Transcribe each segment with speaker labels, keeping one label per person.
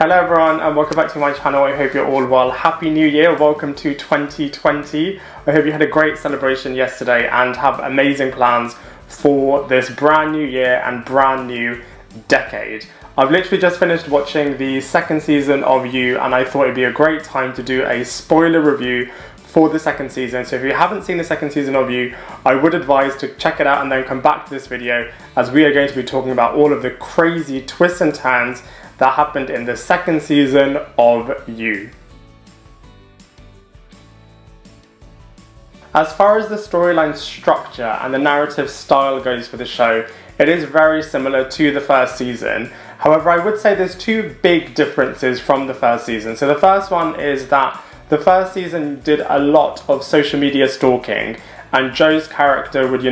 Speaker 1: Hello everyone and welcome back to my channel. I hope you're all well. Happy New Year, welcome to 2020. I hope you had a great celebration yesterday and have amazing plans for this brand new year and brand new decade. I've literally just finished watching the second season of You and I thought it'd be a great time to do a spoiler review for the second season. So if you haven't seen the second season of You, I would advise to check it out and then come back to this video, as we are going to be talking about all of the crazy twists and turns that happened in the second season of You. As far as the storyline structure and the narrative style goes for the show, it is very similar to the first season. However, I would say there's two big differences from the first season. So the first one is that the first season did a lot of social media stalking, and Joe's character would,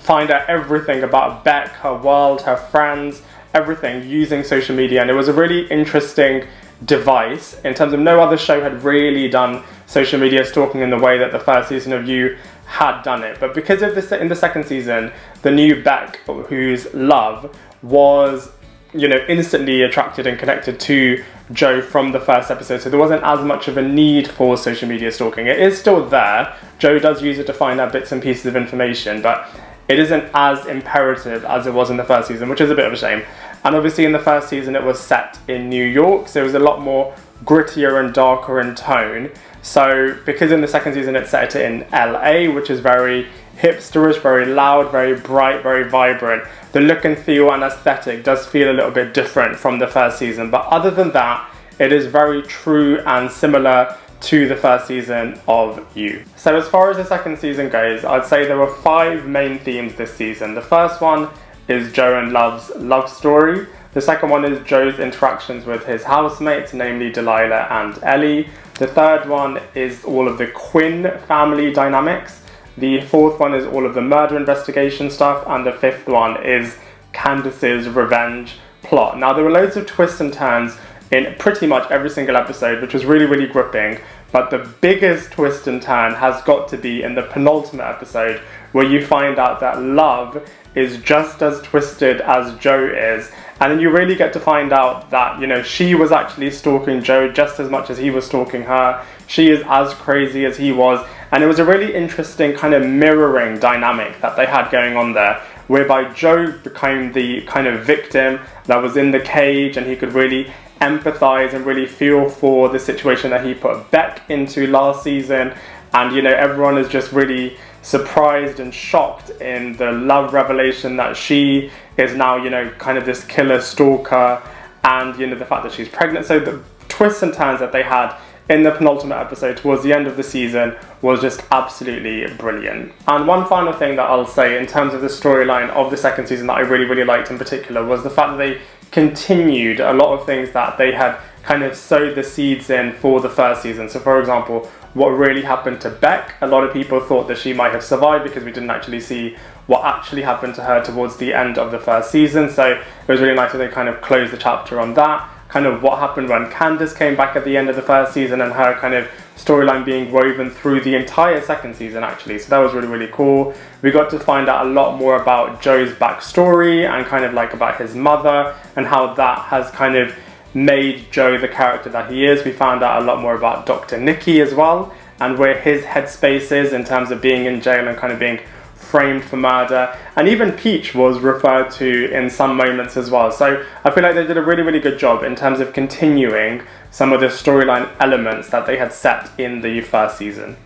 Speaker 1: find out everything about Beck, her world, her friends, everything using social media. And it was a really interesting device in terms of no other show had really done social media stalking in the way that the first season of You had done it. But because of this, in the second season, the new Beck, whose love was instantly attracted and connected to Joe from the first episode, so there wasn't as much of a need for social media stalking. It is still there. Joe does use it to find out bits and pieces of information, but it isn't as imperative as it was in the first season, which is a bit of a shame. And obviously in the first season it was set in New York, so it was a lot more grittier and darker in tone. So because in the second season it set it in LA, which is very hipsterish, very loud, very bright, very vibrant, the look and feel and aesthetic does feel a little bit different from the first season. But other than that, it is very true and similar to the first season of You. So as far as the second season goes, I'd say there were 5 main themes this season. The first one is Joe and Love's love story. The second one is Joe's interactions with his housemates, namely Delilah and Ellie. The third one is all of the Quinn family dynamics. The fourth one is all of the murder investigation stuff. And the fifth one is Candace's revenge plot. Now there were loads of twists and turns in pretty much every single episode, which was really, really gripping. But the biggest twist and turn has got to be in the penultimate episode, where you find out that Love is just as twisted as Joe is. And then you really get to find out that, she was actually stalking Joe just as much as he was stalking her. She is as crazy as he was. And it was a really interesting kind of mirroring dynamic that they had going on there, whereby Joe became the kind of victim that was in the cage, and he could really empathize and really feel for the situation that he put Beck into last season. And everyone is just really surprised and shocked in the Love revelation that she is now kind of this killer stalker, and the fact that she's pregnant. So the twists and turns that they had in the penultimate episode towards the end of the season was just absolutely brilliant. And one final thing that I'll say in terms of the storyline of the second season that I really, really liked in particular was the fact that they continued a lot of things that they had kind of sowed the seeds in for the first season. So for example, what really happened to Beck, a lot of people thought that she might have survived because we didn't actually see what actually happened to her towards the end of the first season. So it was really nice that they kind of closed the chapter on that. Kind of what happened when Candace came back at the end of the first season, and her kind of storyline being woven through the entire second season actually. So that was really, really cool. We got to find out a lot more about Joe's backstory and kind of like about his mother and how that has kind of made Joe the character that he is. We found out a lot more about Dr. Nicky as well, and where his headspace is in terms of being in jail and kind of being framed for murder. And even Peach was referred to in some moments as well. So I feel like they did a really, really good job in terms of continuing some of the storyline elements that they had set in the first season.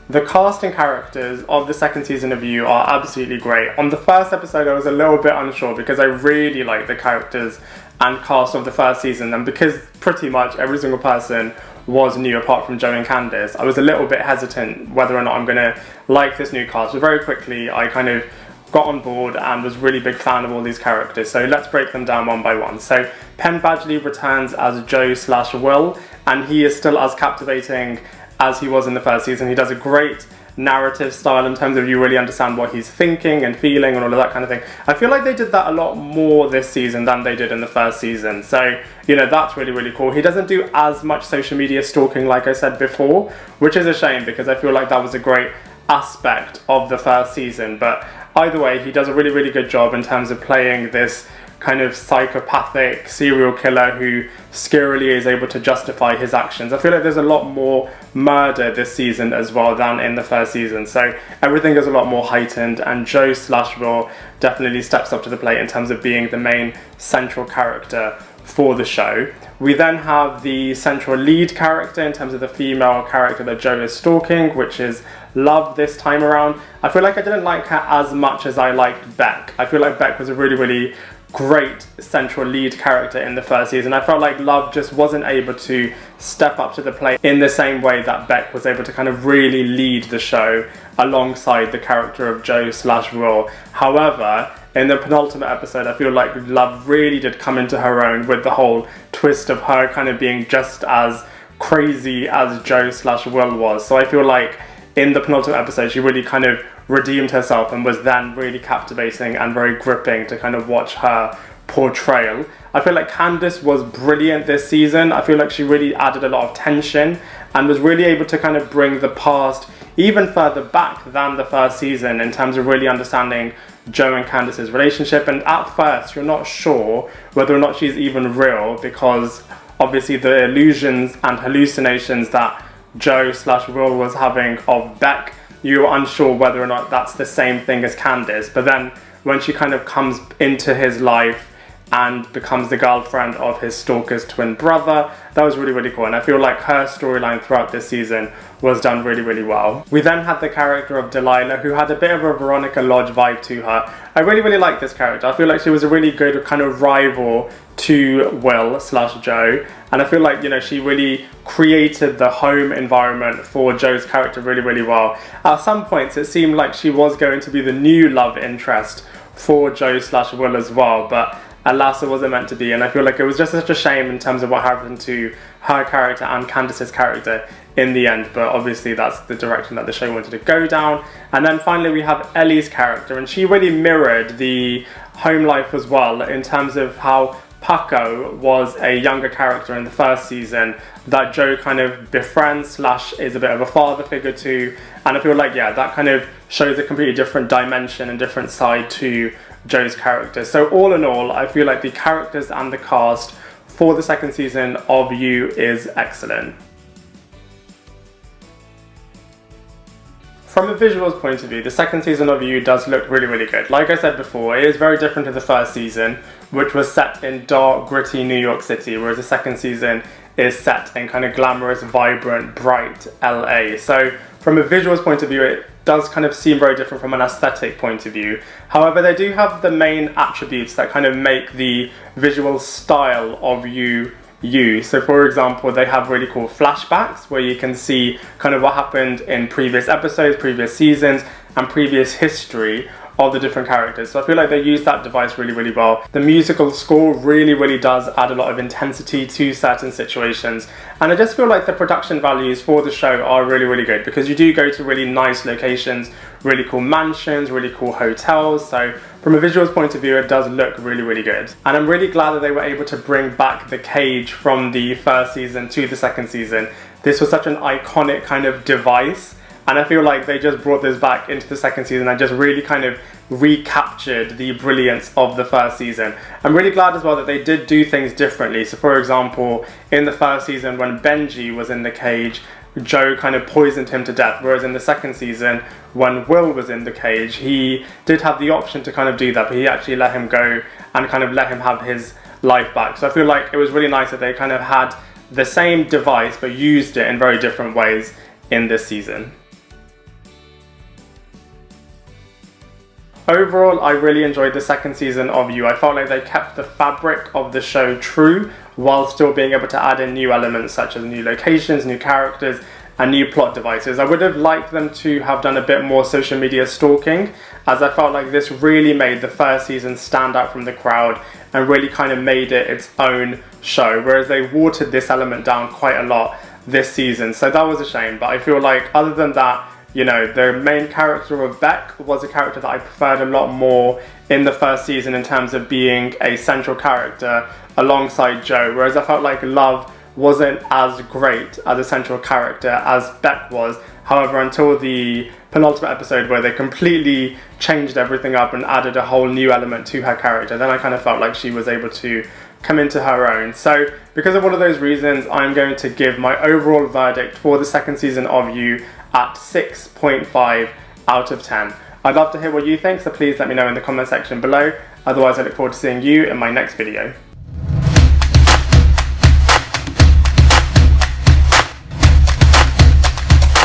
Speaker 1: The cast and characters of the second season of You are absolutely great. On the first episode I was a little bit unsure because I really liked the characters and cast of the first season, and because pretty much every single person was new apart from Joe and Candace, I was a little bit hesitant whether or not I'm going to like this new cast. But very quickly I kind of got on board and was really big fan of all these characters. So let's break them down one by one. So Penn Badgley returns as Joe/Will, and he is still as captivating as he was in the first season. He does a great narrative style in terms of you really understand what he's thinking and feeling and all of that kind of thing. I feel like they did that a lot more this season than they did in the first season. So, that's really, really cool. He doesn't do as much social media stalking like I said before, which is a shame because I feel like that was a great aspect of the first season. But either way, he does a really, really good job in terms of playing this kind of psychopathic serial killer who scarily is able to justify his actions. I feel like there's a lot more murder this season as well than in the first season, so everything is a lot more heightened, and Joe/Will definitely steps up to the plate in terms of being the main central character for the show. We then have the central lead character in terms of the female character that Joe is stalking, which is Love this time around. I feel like I didn't like her as much as I liked Beck. I feel like Beck was a really, really great central lead character in the first season. I felt like Love just wasn't able to step up to the plate in the same way that Beck was able to kind of really lead the show alongside the character of Joe/Will. However, in the penultimate episode, I feel like Love really did come into her own with the whole twist of her kind of being just as crazy as Joe/Will was. So I feel like in the penultimate episode, she really kind of redeemed herself and was then really captivating and very gripping to kind of watch her portrayal. I feel like Candace was brilliant this season. I feel like she really added a lot of tension and was really able to kind of bring the past even further back than the first season in terms of really understanding Joe and Candace's relationship. And at first, you're not sure whether or not she's even real, because obviously the illusions and hallucinations that Joe/Will was having of Beck, you're unsure whether or not that's the same thing as Candace. But then when she kind of comes into his life and becomes the girlfriend of his stalker's twin brother, that was really, really cool. And I feel like her storyline throughout this season was done really, really well. We then had the character of Delilah, who had a bit of a Veronica Lodge vibe to her. I really, really like this character. I feel like she was a really good kind of rival to Will/Joe. And I feel like, you know, she really created the home environment for Joe's character really, really well. At some points, it seemed like she was going to be the new love interest for Joe/Will as well, but alas, it wasn't meant to be. And I feel like it was just such a shame in terms of what happened to her character and Candace's character in the end, but obviously that's the direction that the show wanted to go down. And then finally we have Ellie's character, and she really mirrored the home life as well in terms of how Paco was a younger character in the first season that Joe kind of befriends / is a bit of a father figure to. And I feel like, yeah, that kind of shows a completely different dimension and different side to Joe's character. So all in all, I feel like the characters and the cast for the second season of You is excellent. From a visuals point of view, the second season of You does look really, really good. Like I said before, it is very different to the first season, which was set in dark, gritty New York City, whereas the second season is set in kind of glamorous, vibrant, bright LA. So from a visuals point of view, it does kind of seem very different from an aesthetic point of view. However, they do have the main attributes that kind of make the visual style of You. So for example, they have really cool flashbacks where you can see kind of what happened in previous episodes, previous seasons, and previous history of the different characters. So I feel like they use that device really, really well. The musical score really, really does add a lot of intensity to certain situations. And I just feel like the production values for the show are really, really good, because you do go to really nice locations, really cool mansions, really cool hotels. So from a visuals point of view, it does look really, really good. And I'm really glad that they were able to bring back the cage from the first season to the second season. This was such an iconic kind of device. And I feel like they just brought this back into the second season and just really kind of recaptured the brilliance of the first season. I'm really glad as well that they did do things differently. So for example, in the first season when Benji was in the cage, Joe kind of poisoned him to death, whereas in the second season when Will was in the cage, he did have the option to kind of do that, but he actually let him go and kind of let him have his life back. So I feel like it was really nice that they kind of had the same device but used it in very different ways in this season. Overall, I really enjoyed the second season of You. I felt like they kept the fabric of the show true while still being able to add in new elements such as new locations, new characters, and new plot devices. I would have liked them to have done a bit more social media stalking, as I felt like this really made the first season stand out from the crowd and really kind of made it its own show, whereas they watered this element down quite a lot this season. So that was a shame, but I feel like other than that, you know, the main character of Beck was a character that I preferred a lot more in the first season in terms of being a central character alongside Joe, whereas I felt like Love wasn't as great as a central character as Beck was, However, until the penultimate episode where they completely changed everything up and added a whole new element to her character, then I kind of felt like she was able to come into her own. So because of all of those reasons, I'm going to give my overall verdict for the second season of You at 6.5 out of 10. I'd love to hear what you think, so please let me know in the comment section below. Otherwise, I look forward to seeing you in my next video.